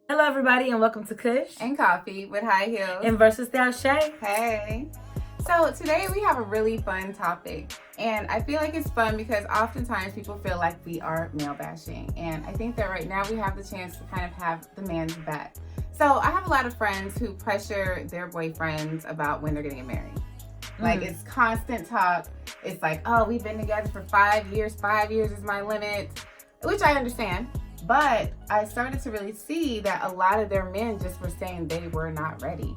Hello, everybody, and welcome to Kush And Coffee with High Heels. and Verizstyle shae. Hey. So today we have a really fun topic, and I feel like it's fun because oftentimes people feel like we are male bashing, and I think that right now we have the chance to kind of have the man's back. So I have a lot of friends who pressure their boyfriends about when they're going to get married. Like, it's constant talk. It's like, oh, we've been together for 5 years. 5 years is my limit, which I understand. But I started to really see that a lot of their men just were saying they were not ready.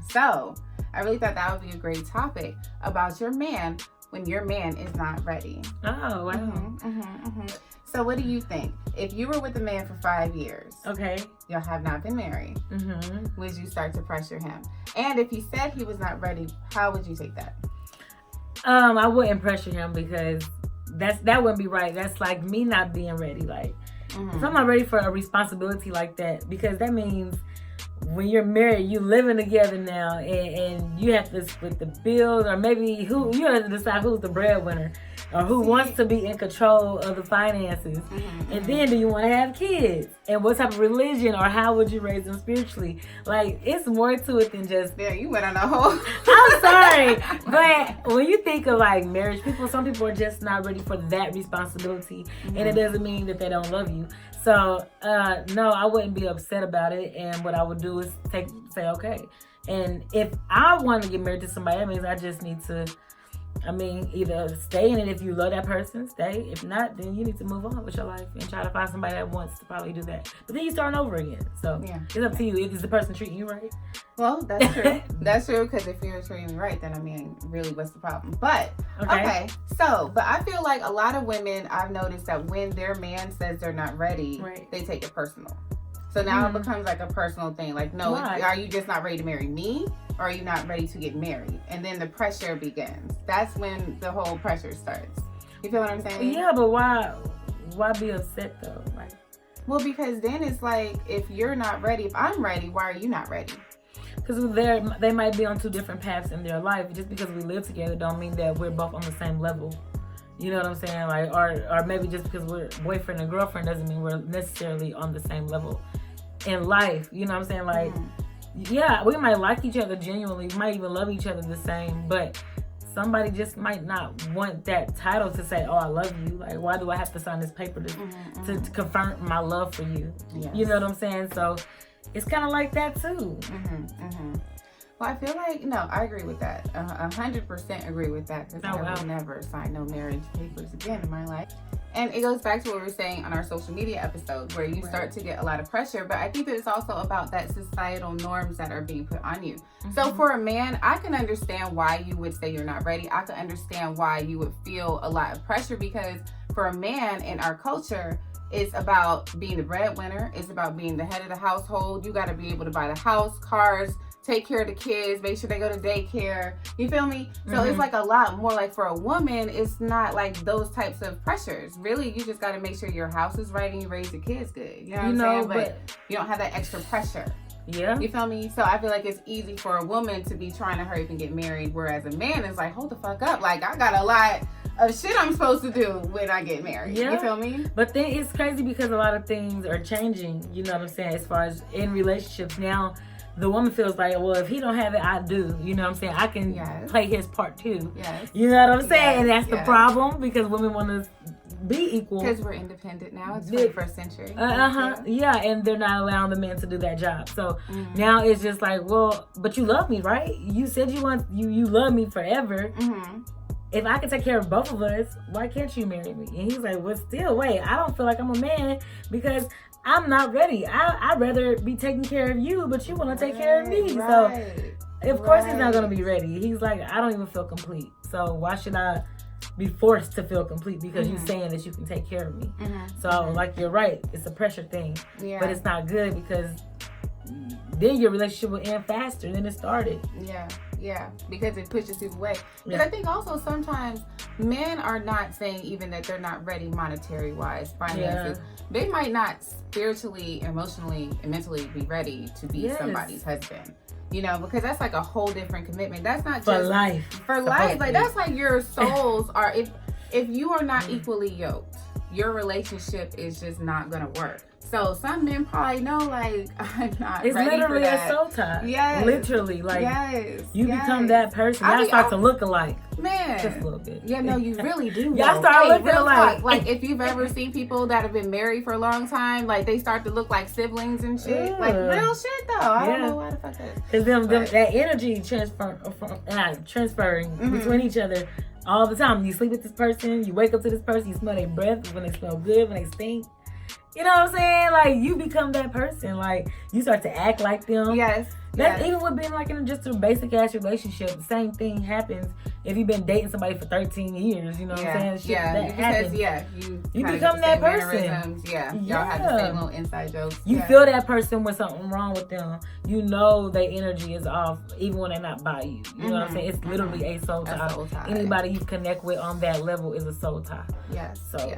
So I really thought that would be a great topic about your man when your man is not ready. Oh, wow. So what do you think? If you were with a man for 5 years, Okay. you have not been married, would you start to pressure him? And if he said he was not ready, how would you take that? I wouldn't pressure him because that wouldn't be right. That's like me not being ready. Like, if I'm not ready for a responsibility like that, because that means when you're married, you living together now, and you have to split the bills, or maybe you have to decide who's the breadwinner, or who wants to be in control of the finances. And then, do you want to have kids? And what type of religion, or how would you raise them spiritually? Like, it's more to it than just. Yeah, you went on a whole. I'm sorry, but when you think of like marriage, some people are just not ready for that responsibility, and it doesn't mean that they don't love you. So, no, I wouldn't be upset about it. And what I would do is say, okay. And if I want to get married to somebody, that means I just need to, either stay in it if you love that person, stay. If not, then you need to move on with your life and try to find somebody that wants to probably do that. But then you starting over again. So, it's up to you. Is the person treating you right? Well, that's true. That's true, because if you're treating me right, then really, what's the problem? But, okay. So, but I feel like a lot of women, I've noticed that when their man says they're not ready, they take it personal. So now it becomes like a personal thing. Like, no, are you just not ready to marry me? Or are you not ready to get married? And then the pressure begins. That's when the whole pressure starts. You feel what I'm saying? Yeah, but why be upset though? Like, well, because then it's like, if you're not ready, if I'm ready, why are you not ready? Because they might be on two different paths in their life. Just because we live together don't mean that we're both on the same level. You know what I'm saying? Like, or maybe just because we're boyfriend and girlfriend doesn't mean we're necessarily on the same level in life. You know what I'm saying? Like, yeah, we might like each other genuinely. We might even love each other the same, but somebody just might not want that title to say, oh, I love you. Like, why do I have to sign this paper to confirm my love for you? Yes. You know what I'm saying? So it's kind of like that too. Well, I feel like, no, I agree with that. 100% agree with that, because I will never sign no marriage papers again in my life. And it goes back to what we were saying on our social media episode, where you start to get a lot of pressure. But I think that it's also about that societal norms that are being put on you. So for a man, I can understand why you would say you're not ready. I can understand why you would feel a lot of pressure, because for a man in our culture, it's about being the breadwinner. It's about being the head of the household. You got to be able to buy the house, cars, take care of the kids, make sure they go to daycare. You feel me? So it's like a lot more. Like, for a woman, it's not like those types of pressures. Really, you just got to make sure your house is right and you raise your kids good. You know what I'm saying? But you don't have that extra pressure. Yeah. You feel me? So I feel like it's easy for a woman to be trying to hurry up and get married, whereas a man is like, hold the fuck up. Like, I got a lot of shit I'm supposed to do when I get married. You feel me? But then it's crazy because a lot of things are changing. You know what I'm saying? As far as in relationships now, the woman feels like, well, if he don't have it, I do. You know what I'm saying? I can play his part too. You know what I'm saying? And that's the problem, because women want to be equal. Because we're independent now. It's 21st century. Yeah, and they're not allowing the men to do that job. So now it's just like, well, but you love me, right? You said you love me forever. If I can take care of both of us, why can't you marry me? And he's like, well, still, wait, I don't feel like I'm a man because I'm not ready. I'd rather be taking care of you, but you want to take care of me. So, of course, he's not going to be ready. He's like, I don't even feel complete. So why should I be forced to feel complete because you're saying that you can take care of me? So, like, you're right. It's a pressure thing. But it's not good, because then your relationship will end faster than it started. Yeah, because it pushes people away. Because I think also sometimes men are not saying even that they're not ready monetary wise, finances. They might not spiritually, emotionally, and mentally be ready to be somebody's husband. You know, because that's like a whole different commitment. That's not just for life. For life. Like, that's like your souls are, if you are not equally yoked, your relationship is just not gonna work. So some men probably know, like, I'm not it's ready literally for that. a soul tie. Yes. Literally, like, yes. you become that person. Y'all start to look alike. Man. Just a little bit. Yeah, no, you really do. Y'all start looking alike. Like, if you've ever seen people that have been married for a long time, like, they start to look like siblings and shit. Like, real shit, though. I don't know why the fuck that is. Because that energy transferring between each other all the time. You sleep with this person, you wake up to this person, you smell their breath, when they smell good, when they stink. You know what I'm saying? Like, you become that person. Like, you start to act like them. Yes. That's even with being like in just a basic ass relationship. The same thing happens if you've been dating somebody for 13 years. You know what I'm saying? Shit, that happens. You become that person. Y'all have the same little inside jokes. You feel that person when something wrong with them. You know their energy is off, even when they're not by you. You know what I'm saying? It's literally a soul tie. Anybody you connect with on that level is a soul tie. Yes. So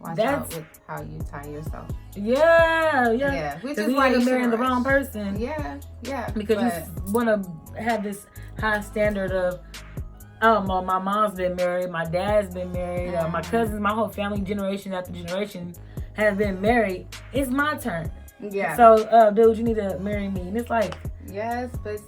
Watch out with how you tie yourself. Yeah. Which is why why you're you marrying the wrong person. Yeah. Because you want to have this high standard of, oh, my mom's been married, my dad's been married, my cousins, my whole family, generation after generation has been married. It's my turn. Yeah. So, dude, you need to marry me. And it's like, yes, but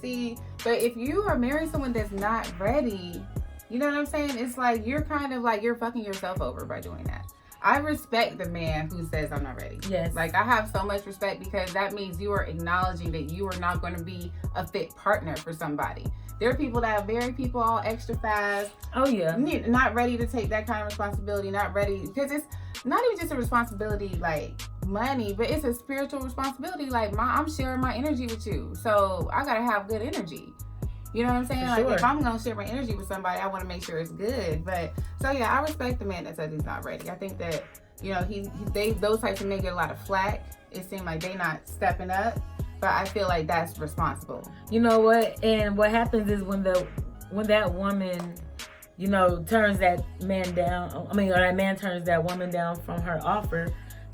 if you are marrying someone that's not ready, you know what I'm saying? It's like you're kind of like you're fucking yourself over by doing that. I respect the man who says I'm not ready. Yes. Like, I have so much respect because that means you are acknowledging that you are not going to be a fit partner for somebody. There are people that marry people all extra fast. Oh, yeah. Not ready to take that kind of responsibility. Not ready. Because it's not even just a responsibility like money, but it's a spiritual responsibility. Like, I'm sharing my energy with you. So I got to have good energy. You know what I'm saying? For sure. If I'm going to share my energy with somebody, I want to make sure it's good. But, so yeah, I respect the man that says he's not ready. I think that, you know, those types of men get a lot of flack. It seems like they not stepping up. But I feel like that's responsible. You know what? And what happens is when that woman, you know, turns that man down, or that man turns that woman down from her offer,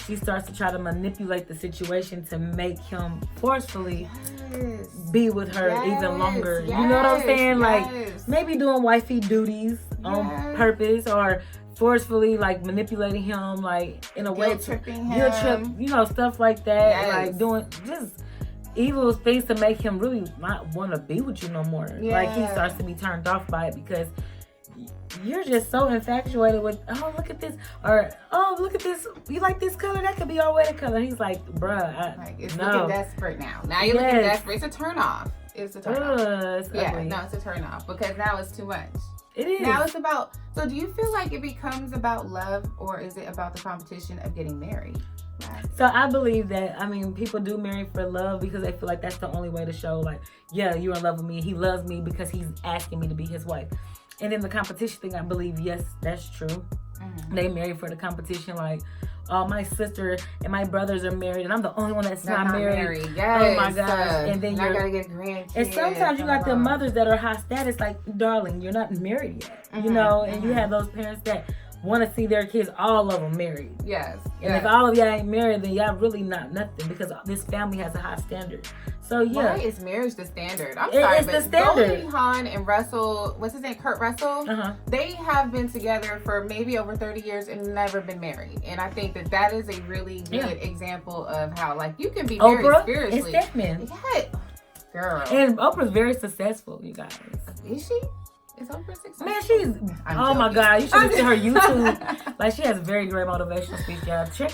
she starts to try to manipulate the situation to make him forcefully be with her even longer. You know what I'm saying? Like, maybe doing wifey duties on purpose, or forcefully like manipulating him, like in a way to guilt trip, you know, stuff like that. Like doing just evil things to make him really not want to be with you no more. Like, he starts to be turned off by it because you're just so infatuated with, oh, look at this, or oh, look at this, you like this color, that could be our wedding color. He's like, bruh, it's looking desperate now. Now you're looking desperate. It's a turn off. It's a turn off. It's ugly. No, it's a turn off because now it's too much. It is. Now it's about, so do you feel like it becomes about love, or is it about the competition of getting married? So I believe that, people do marry for love because they feel like that's the only way to show, like, yeah, you're in love with me. He loves me because he's asking me to be his wife. And then the competition thing, I believe, yes, that's true. Mm-hmm. They marry for the competition, like, oh, my sister and my brothers are married, and I'm the only one that's not married. Yes. Oh my gosh! And then I gotta get grandkids. And sometimes you got the mothers that are high status, like, darling, you're not married yet, you know. And you have those parents that want to see their kids, all of them married. Yes. And if all of y'all ain't married, then y'all really not nothing, because this family has a high standard. So yeah, why is marriage the standard? I'm sorry, it's the standard. Goldie Hawn and Russell, what's his name, Kurt Russell, they have been together for maybe over 30 years and never been married. And I think that is a really good example of how, like, you can be married spiritually. Oprah and Stephen. Yeah, girl. And Oprah's very successful, you guys. Is she? Is Oprah successful? Man, she's, oh my God, you should see her YouTube. Like, she has very great motivational speech, y'all. Check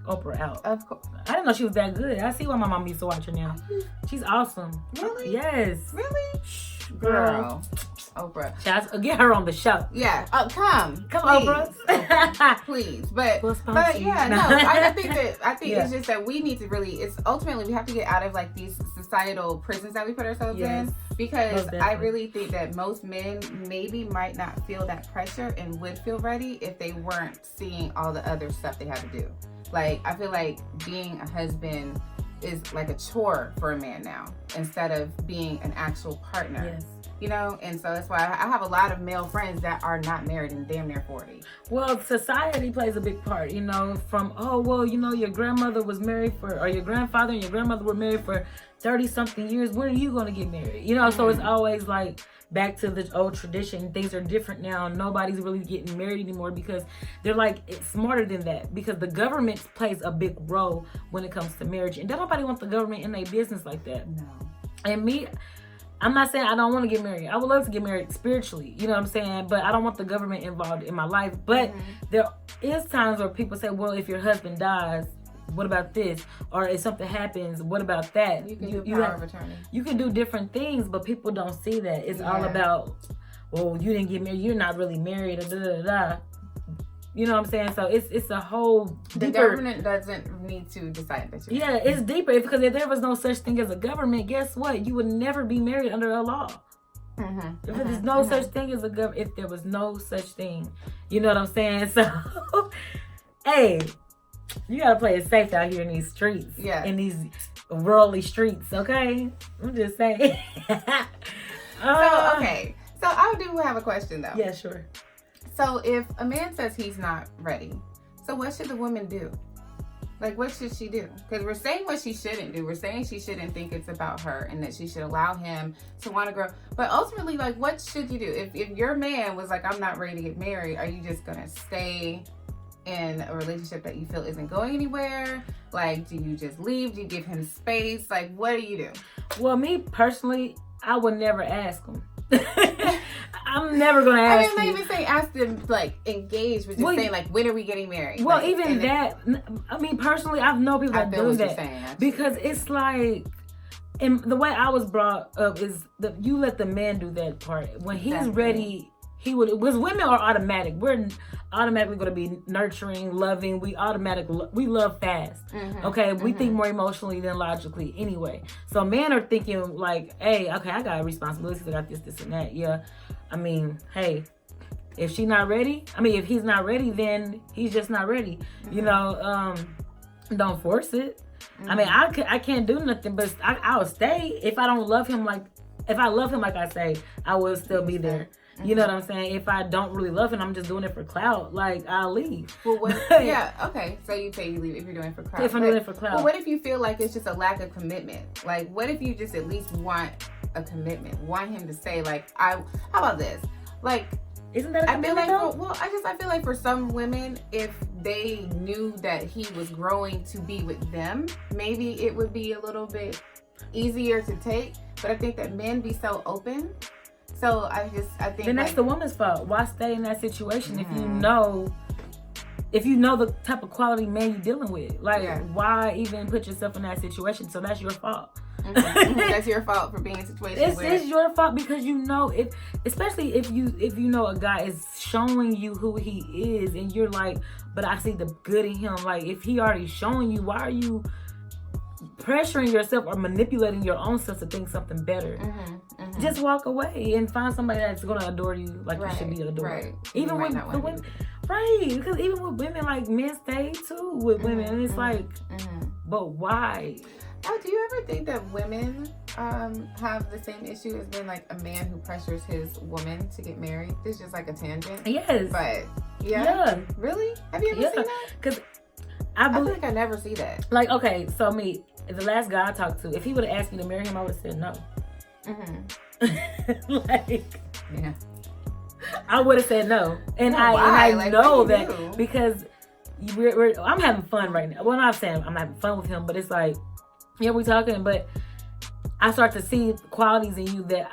Oprah out. Of course. I didn't know she was that good. I see why my mom used to watch her now. She's awesome. Really? Yes. Really? Girl. Oprah. Get her on the show. Yeah. Come, Oprah. Please. But yeah, no. I think it's just that we need to really. It's ultimately we have to get out of, like, these societal prisons that we put ourselves in, because I really think that most men maybe might not feel that pressure and would feel ready if they weren't seeing all the other stuff they have to do. Like, I feel like being a husband is like a chore for a man now, instead of being an actual partner. Yes. You know, and so that's why I have a lot of male friends that are not married and damn near 40. Well, society plays a big part, you know, from, oh, well, you know, your grandmother was married or your grandfather and your grandmother were married for 30-something years. When are you going to get married? You know, so it's always like back to the old tradition. Things are different now. Nobody's really getting married anymore because they're like, it's smarter than that because the government plays a big role when it comes to marriage. And nobody wants the government in their business like that. No. And me, I'm not saying I don't want to get married. I would love to get married spiritually, you know what I'm saying? But I don't want the government involved in my life. But there is times where people say, well, if your husband dies, what about this? Or if something happens, what about that? You can do power of attorney. You can do different things, but people don't see that. It's all about, well, you didn't get married. You're not really married. Or da, da, da, da. You know what I'm saying? So it's a whole The deeper, government doesn't need to decide that you're married. It's deeper because if there was no such thing as a government, guess what? You would never be married under a law. If there's no such thing as a government, if there was no such thing, you know what I'm saying? So, hey, you gotta play it safe out here in these streets, in these worldly streets. Okay, I'm just saying. So I do have a question though. Yeah, sure. So if a man says he's not ready, so what should the woman do? Like, what should she do? Because we're saying what she shouldn't do. We're saying she shouldn't think it's about her and that she should allow him to want to grow. But ultimately, like, what should you do? If your man was like, I'm not ready to get married, are you just going to stay in a relationship that you feel isn't going anywhere? Like, do you just leave? Do you give him space? Like, what do you do? Well, me personally, I would never ask him. I'm never gonna ask. I mean, not even say ask them like engage, but just saying like, when are we getting married? Well, like, even that. I mean, personally, I've known people that do that because it's like, and the way I was brought up is that you let the man do that part. When he's ready, he would. Because women are automatic. We're automatically going to be nurturing, loving. We love fast. Okay, we think more emotionally than logically anyway. So men are thinking like, hey, okay, I got responsibilities. I got this, and that. Yeah, I mean, hey, if she's not ready, if he's not ready, then he's just not ready. You know, don't force it. I mean, I can't do nothing, but I'll stay if I don't love him. Like, if I love him, like I say, I will still be there. You know what I'm saying? If I don't really love him, I'm just doing it for clout. Like, I'll leave. Well, what? Yeah, okay. So you say you leave if you're doing it for clout. If I'm doing it for clout. Well, what if you feel like it's just a lack of commitment? Like, what if you just at least want a commitment? Want him to say, like, how about this? Like, isn't that a commitment? I feel like for some women, if they knew that he was growing to be with them, maybe it would be a little bit easier to take. But I think that men be so open. So I think then that's the woman's fault. Why stay in that situation if you know the type of quality man you're dealing with? Like, why even put yourself in that situation? So that's your fault. That's your fault for being in a situation it's your fault because you know especially if you know a guy is showing you who he is and you're like, but I see the good in him. Like, if he already showing you, why are you pressuring yourself or manipulating your own self to think something better? Just walk away and find somebody that's gonna adore you like you should be adored. Even with the women, because even with women, like, men stay too with women, and it's like, but why? Oh, do you ever think that women have the same issue as being like a man who pressures his woman to get married? This is just like a tangent. Yes, but yeah, really? Have you ever seen that? Because I feel like I never see that. Like, okay, so me, the last guy I talked to, if he would have asked me to marry him, I would have said no. I would have said no, and I know that because I'm having fun right now. Well, I'm not saying I'm having fun with him, but it's like, yeah, we're talking, but I start to see qualities in you that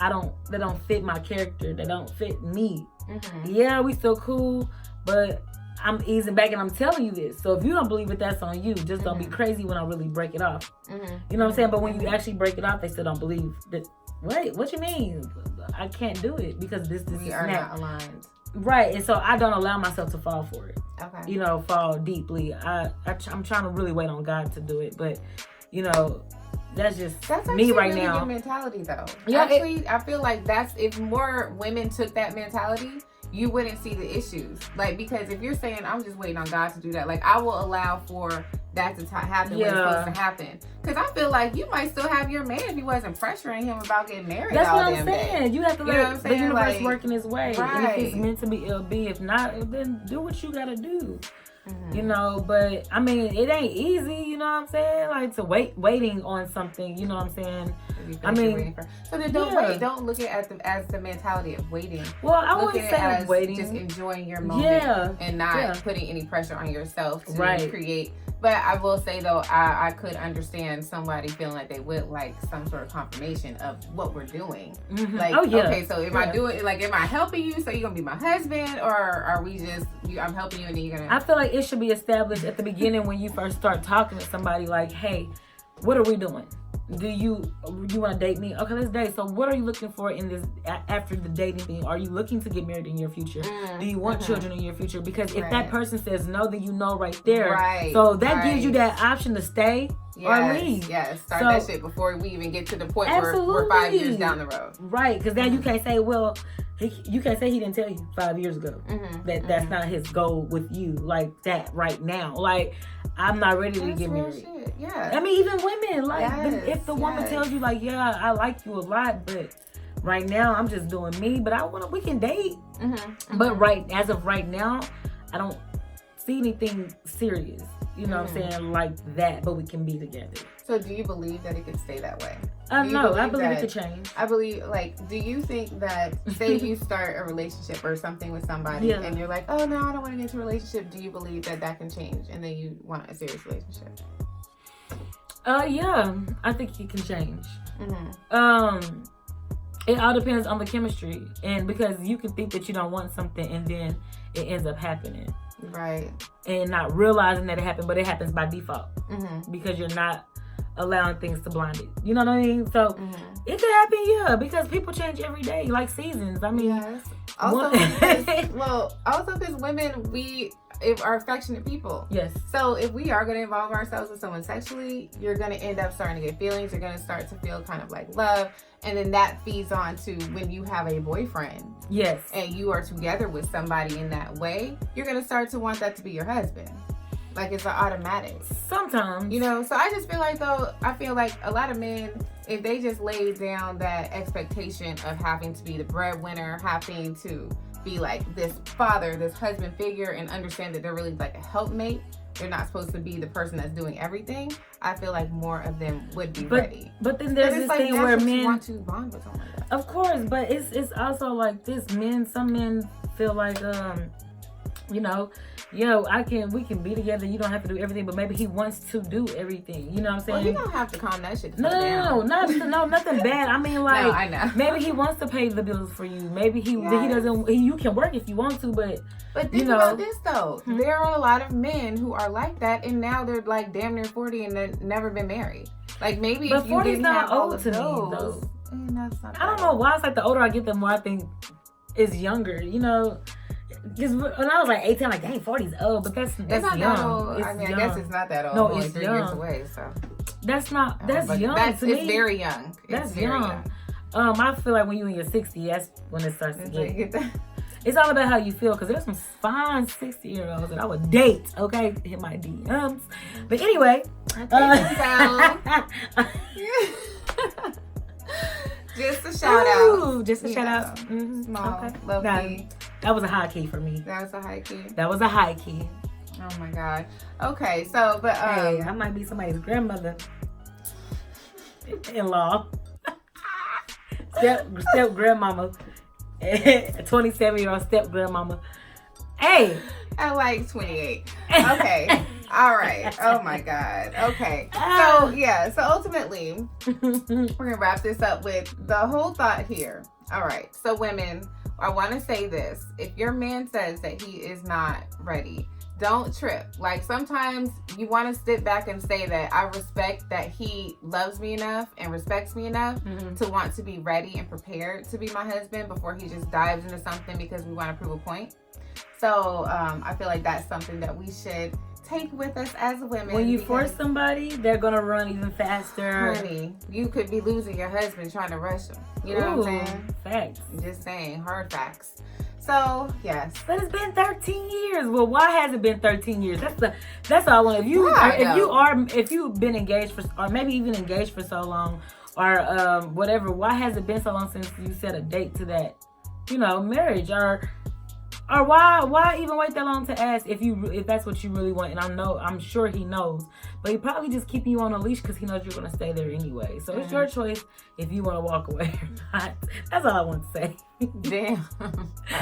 don't fit my character, that don't fit me. Yeah, we still cool, but I'm easing back and I'm telling you this. So if you don't believe it, that's on you. Just don't be crazy when I really break it off. You know what I'm saying? But when you actually break it off, they still don't believe that. Wait, what you mean? I can't do it because this we are not aligned. Right, and so I don't allow myself to fall for it. Okay. You know, fall deeply. I'm trying to really wait on God to do it, but you know, that's me right now. Good mentality though. Yeah, actually, I feel like if more women took that mentality, you wouldn't see the issues. Like, because if you're saying, I'm just waiting on God to do that, like, I will allow for that to happen when it's supposed to happen. Because I feel like you might still have your man if you wasn't pressuring him about getting married. That's all what I'm damn saying. day. You have to let the universe like, work in its way. Right. And if it's meant to be, it'll be. If not, then do what you gotta do. You know, but I mean, it ain't easy, you know what I'm saying? Like, to waiting on something, you know what I'm saying? I mean, so then don't wait. Don't look at it as the mentality of waiting. Well, I wouldn't say as waiting. Just enjoying your moment and not putting any pressure on yourself to create. But I will say though, I could understand somebody feeling like they would like some sort of confirmation of what we're doing. Like, okay, so am I doing, like, am I helping you so you're gonna be my husband, or are we just, I'm helping you and then you're gonna... I feel like it should be established at the beginning when you first start talking to somebody, like, hey, what are we doing? Do you want to date me? Okay, let's date. So what are you looking for in this, after the dating thing? Are you looking to get married in your future? Do you want children in your future? Because if that person says no, then you know right there. So that gives you that option to stay or leave. Yes, start that shit before we even get to the point where we're 5 years down the road. Right, because then you can't say, well, you can't say he didn't tell you 5 years ago that that's not his goal with you, like that right now. Like, I'm not ready to get married. Shit. Yeah. I mean, even women, like, if the woman tells you, like, yeah, I like you a lot, but right now I'm just doing me, but we can date. But as of right now, I don't see anything serious, you know what I'm saying, like that, but we can be together. So do you believe that it could stay that way? No, I believe it could change. I believe, like, do you think that, say you start a relationship or something with somebody and you're like, oh no, I don't want to get into a relationship. Do you believe that that can change and then you want a serious relationship? Yeah, I think it can change. It all depends on the chemistry, and because you can think that you don't want something and then it ends up happening. Right. And not realizing that it happened, but it happens by default because you're not allowing things to blind it. You know what I mean? So it could happen, because people change every day, like seasons. I mean, also because women, we are affectionate people. Yes. So if we are going to involve ourselves with someone sexually, you're going to end up starting to get feelings. You're going to start to feel kind of like love. And then that feeds on to when you have a boyfriend. Yes. And you are together with somebody in that way, you're going to start to want that to be your husband. Like, it's an automatic. Sometimes. You know, so I just feel like, though, a lot of men, if they just lay down that expectation of having to be the breadwinner, having to be like this father, this husband figure, and understand that they're really like a helpmate, they're not supposed to be the person that's doing everything, I feel like more of them would be ready. But then there's this thing where men want to bond with someone like that. Of course, but it's also like this. Some men feel like we can be together. You don't have to do everything, but maybe he wants to do everything. You know what I'm saying? Well, you don't have to calm that shit down. No, nothing bad. I mean, like, no, I know. Maybe he wants to pay the bills for you. Maybe he doesn't. You can work if you want to, but think about this though. There are a lot of men who are like that, and now they're like damn near 40 and they've never been married. Like, maybe if you didn't have all of those. I don't know why. It's like the older I get, the more I think is younger. You know. Because when I was like 18, like, dang, 40 is old, but that's not young. That old. I guess it's not that old. No, only it's 3 young. years away, so. That's young to me. It's very young. That's young. I feel like when you're in your 60s, that's when it starts to get that. It's all about how you feel, because there's some fine 60-year-olds that I would date, okay? Hit my DMs. But anyway. Just a shout out. Just a shout out. Small, lovely. That was a high key for me. That was a high key. That was a high key. Oh my God. Okay, so but hey, I might be somebody's grandmother in law. step grandmama. 27-year-old step grandmama. Hey. I like 28. Okay. All right. Oh my God. Okay. So ultimately, we're gonna wrap this up with the whole thought here. All right. So women, I want to say this: if your man says that he is not ready, don't trip. Like, sometimes you want to sit back and say that I respect that he loves me enough and respects me enough to want to be ready and prepared to be my husband before he just dives into something because we want to prove a point. So I feel like that's something that we should take with us as women. When you force somebody, they're gonna run even faster. Honey, you could be losing your husband trying to rush him. You know what I'm saying? Facts. I'm just saying, hard facts. So yes, but it's been 13 years. Well, why has it been 13 years? That's all I want. If you've been engaged for, or maybe even engaged for so long, or whatever, why has it been so long since you set a date to that, marriage, or why even wait that long to ask if that's what you really want? And I'm sure he knows, but he probably just keeping you on a leash because he knows you're gonna stay there anyway. So it's your choice if you want to walk away or not. That's all I want to say. Damn.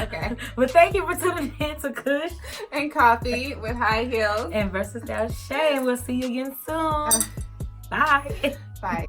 Okay. But thank you for tuning in to Kush and Coffee with High Heels and Verizstyle Shae, and we'll see you again soon. Bye. Bye.